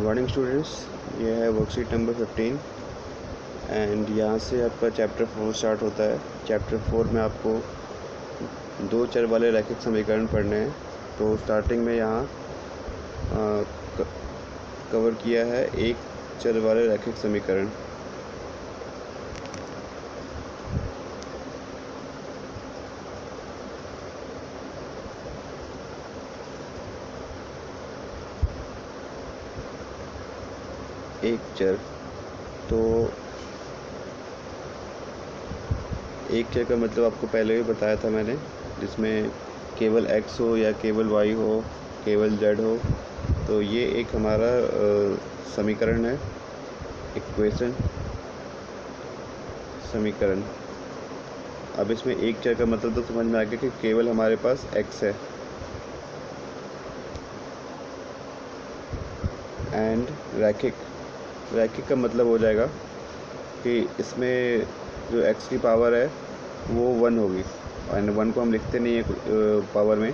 Good morning students. ये है worksheet number 15 and यहाँ से आपका चैप्टर 4 स्टार्ट होता है। चैप्टर 4 में आपको दो चर वाले रैखिक समीकरण पढ़ने हैं। तो स्टार्टिंग में यहाँ कवर किया है एक चर वाले रैखिक समीकरण। एक चर, तो एक चर का मतलब आपको पहले भी बताया था मैंने, जिसमें केवल x हो या केवल y हो, केवल z हो। तो ये एक हमारा समीकरण है, इक्वेशन, समीकरण। अब इसमें एक चर का मतलब तो समझ में आ गया कि केवल हमारे पास x है। एंड रैखिक का मतलब हो जाएगा कि इसमें जो x की पावर है वो 1 होगी, एंड 1 को हम लिखते नहीं है पावर में,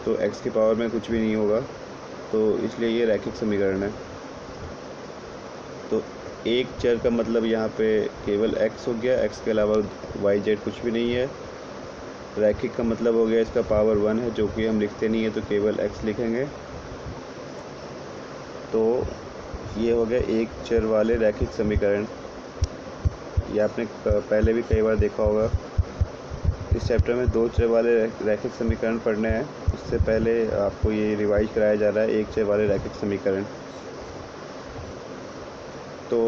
तो x की पावर में कुछ भी नहीं होगा, तो इसलिए ये रैखिक समीकरण है। तो एक चर का मतलब यहाँ पे केवल x हो गया, x के अलावा y z कुछ भी नहीं है। रैखिक का मतलब हो गया इसका पावर 1 है, जो कि हम लिखते नहीं है, तो केवल x लिखेंगे। तो ये हो गया एक चर वाले रैखिक समीकरण। ये आपने पहले भी कई बार देखा होगा। इस चैप्टर में दो चर वाले रैखिक समीकरण पढ़ने हैं। उससे पहले आपको ये रिवाइज कराया जा रहा है एक चर वाले रैखिक समीकरण। तो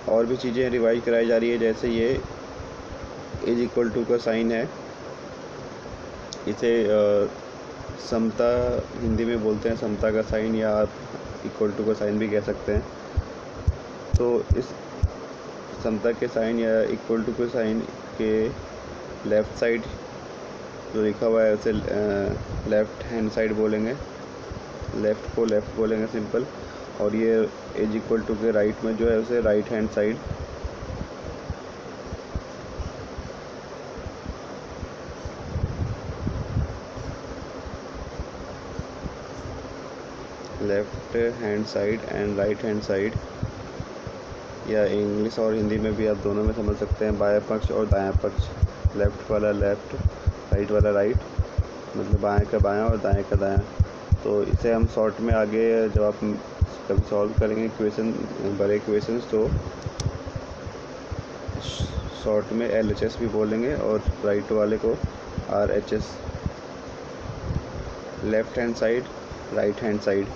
और भी चीज़ें रिवाइज कराई जा रही है, जैसे ये इज इक्वल टू का साइन है, इसे समता हिंदी में बोलते हैं, समता का साइन, या आप इक्वल टू का साइन भी कह सकते हैं। तो इस समता के साइन या इक्वल टू के साइन के लेफ़्ट साइड जो लिखा हुआ है उसे लेफ़्ट हैंड साइड बोलेंगे, लेफ़्ट को लेफ़्ट बोलेंगे सिंपल। और ये इज इक्वल टू के राइट में जो है उसे right hand side. Left hand side and right hand side, या इंग्लिश और हिंदी में भी आप दोनों में समझ सकते हैं, बायां पक्ष और दायां पक्ष। लेफ़्ट वाला लेफ़्ट, राइट वाला राइट, मतलब बाएं का बायां और दाएं का दायां। तो इसे हम शॉर्ट में आगे जब आप कभी सॉल्व करेंगे इक्वेशन, बड़े इक्वेशंस, तो शॉर्ट में LHS भी बोलेंगे और राइट वाले को RHS। Left hand side, right hand side,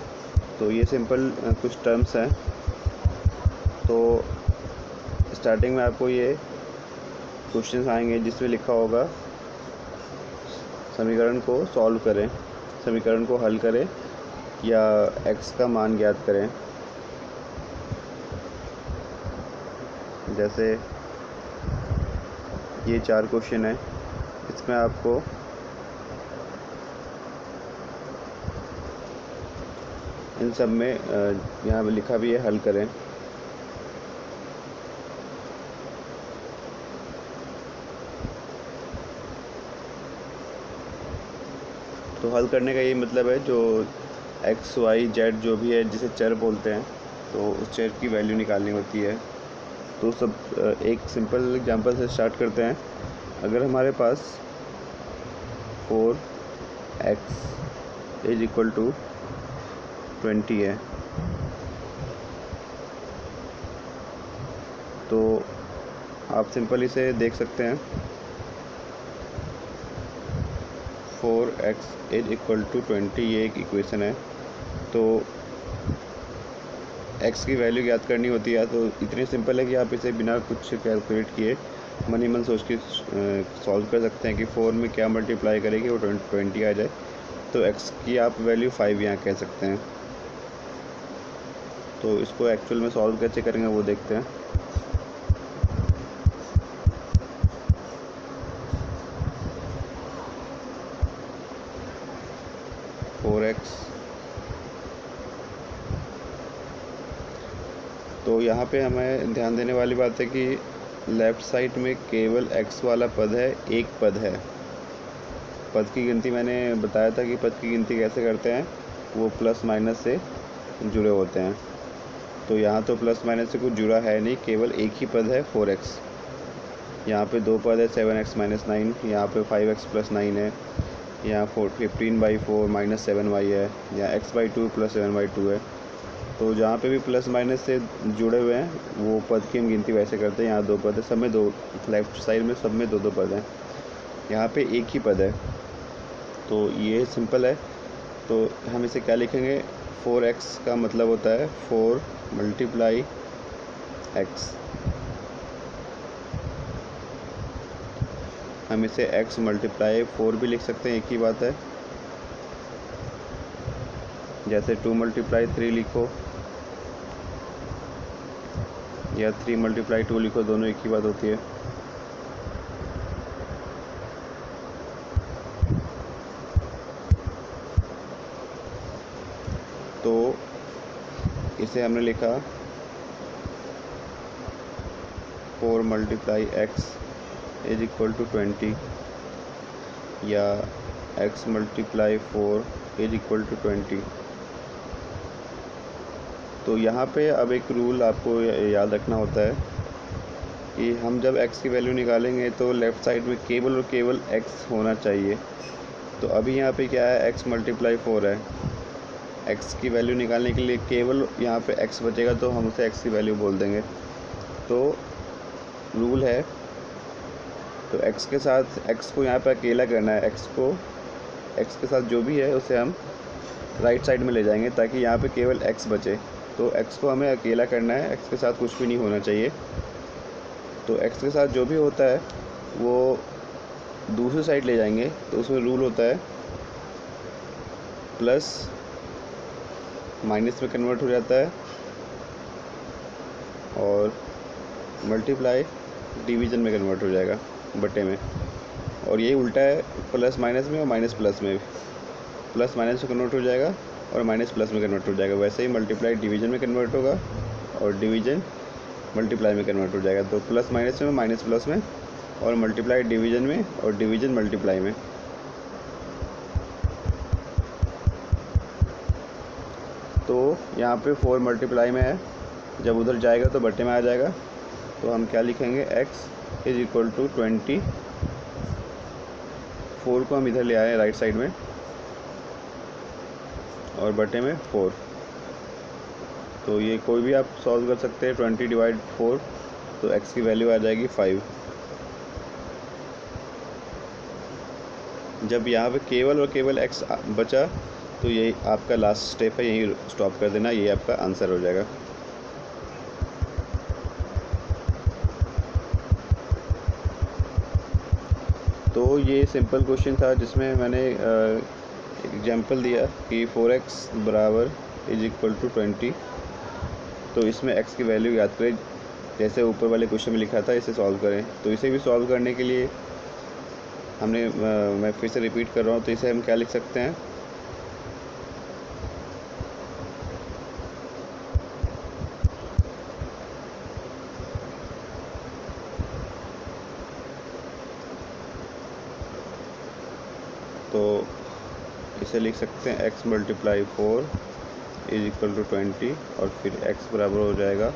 तो ये सिंपल कुछ टर्म्स हैं। तो स्टार्टिंग में आपको ये क्वेश्चंस आएंगे जिसमें लिखा होगा समीकरण को सॉल्व करें, समीकरण को हल करें या x का मान ज्ञात करें। जैसे ये 4 क्वेश्चन है, इसमें आपको इन सब में यहाँ लिखा भी है हल करें। तो हल करने का ये मतलब है, जो x y z जो भी है जिसे चर बोलते हैं, तो उस चर की वैल्यू निकालनी होती है। तो सब एक सिंपल एग्जांपल से स्टार्ट करते हैं। अगर हमारे पास 4x इज इक्वल टू 20 है, तो आप सिंपल इसे देख सकते हैं, 4x इज इक्वल टू 20, ये एक इक्वेशन है। तो x की वैल्यू ज्ञात करनी होती है, तो इतनी सिंपल है कि आप इसे बिना कुछ कैलकुलेट किए मन ही मन सोच के सॉल्व कर सकते हैं कि 4 में क्या मल्टीप्लाई करें कि वो 20 आ जाए। तो x की आप वैल्यू 5 यहाँ कह सकते हैं। तो इसको एक्चुअल में सॉल्व कैसे करेंगे वो देखते हैं। तो यहाँ पे हमें ध्यान देने वाली बात है कि लेफ़्ट साइड में केवल x वाला पद है, एक पद है। पद की गिनती मैंने बताया था कि पद की गिनती कैसे करते हैं, वो प्लस माइनस से जुड़े होते हैं। तो यहाँ तो प्लस माइनस से कुछ जुड़ा है नहीं, केवल एक ही पद है 4x। यहाँ पे दो पद है 7x - 9, यहाँ पे 5x + 9 है, यहाँ 15/4 - 7y है, यहाँ x/2 + 7/2 है। तो जहाँ पे भी प्लस माइनस से जुड़े हुए हैं वो पद की हम गिनती वैसे करते हैं। यहाँ दो पद है, सब में दो, लेफ्ट साइड में सब में दो दो पद हैं, यहाँ पे एक ही पद है। तो ये सिंपल है। तो हम इसे क्या लिखेंगे, 4x का मतलब होता है 4 × x। हम इसे x × 4 भी लिख सकते हैं, एक ही बात है। जैसे 2 × 3 लिखो या 3 × 2 लिखो, दोनों एक ही बात होती है। तो इसे हमने लिखा 4 × x = 20 या x × 4 = 20। तो यहाँ पे अब एक रूल आपको याद रखना होता है कि हम जब x की वैल्यू निकालेंगे तो लेफ़्ट साइड में केवल और केवल x होना चाहिए। तो अभी यहाँ पे क्या है, x × 4 है। x की वैल्यू निकालने के लिए केवल यहाँ पे x बचेगा तो हम उसे x की वैल्यू बोल देंगे। तो रूल है, तो x के साथ, x को यहाँ पे अकेला करना है, x के साथ जो भी है उसे हम राइट साइड में ले जाएंगे ताकि यहाँ पे केवल x बचे। तो x को हमें अकेला करना है, x के साथ कुछ भी नहीं होना चाहिए। तो x के साथ जो भी होता है वो दूसरी साइड ले जाएंगे। तो उसमें रूल होता है प्लस माइनस में कन्वर्ट हो जाता है और मल्टीप्लाई डिवीज़न में कन्वर्ट हो जाएगा, बटे में। और यही उल्टा है, प्लस माइनस में और माइनस प्लस में। प्लस माइनस में कन्वर्ट हो जाएगा और माइनस प्लस में कन्वर्ट हो जाएगा। वैसे ही मल्टीप्लाई डिवीज़न में कन्वर्ट होगा और डिवीज़न मल्टीप्लाई में कन्वर्ट हो जाएगा। तो प्लस माइनस में, माइनस प्लस में, और मल्टीप्लाई डिवीज़न में, और डिवीज़न मल्टीप्लाई में। तो यहाँ पे 4 मल्टीप्लाई में है, जब उधर जाएगा तो बटे में आ जाएगा। तो हम क्या लिखेंगे, x = 20। 4 को हम इधर ले आए राइट साइड में और बटे में 4। तो ये कोई भी आप सॉल्व कर सकते हैं। 20/4 तो x की वैल्यू आ जाएगी 5। जब यहाँ पे केवल और केवल x बचा तो यही आपका लास्ट स्टेप है, यही स्टॉप कर देना, ये आपका आंसर हो जाएगा। तो ये सिंपल क्वेश्चन था जिसमें मैंने एग्जांपल दिया कि 4x = 20। तो इसमें x की वैल्यू याद करें, जैसे ऊपर वाले क्वेश्चन में लिखा था, इसे सॉल्व करें। तो इसे भी सॉल्व करने के लिए हमने मैं फिर से रिपीट कर रहा हूँ, तो इसे हम क्या लिख सकते हैं, तो इसे लिख सकते हैं x × 4 = 20 और फिर x बराबर हो जाएगा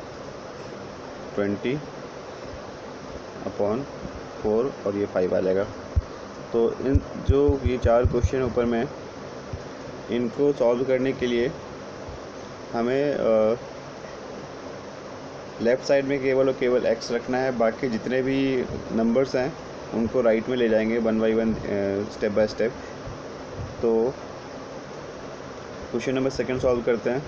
20/4 और ये 5 आ जाएगा। तो इन जो ये 4 क्वेश्चन ऊपर में, इनको सॉल्व करने के लिए हमें लेफ़्ट साइड में केवल और केवल x रखना है। बाकी जितने भी नंबर्स हैं उनको राइट में ले जाएंगे 1 बाय 1, स्टेप बाय स्टेप। तो क्वेश्चन नंबर 2 सॉल्व करते हैं।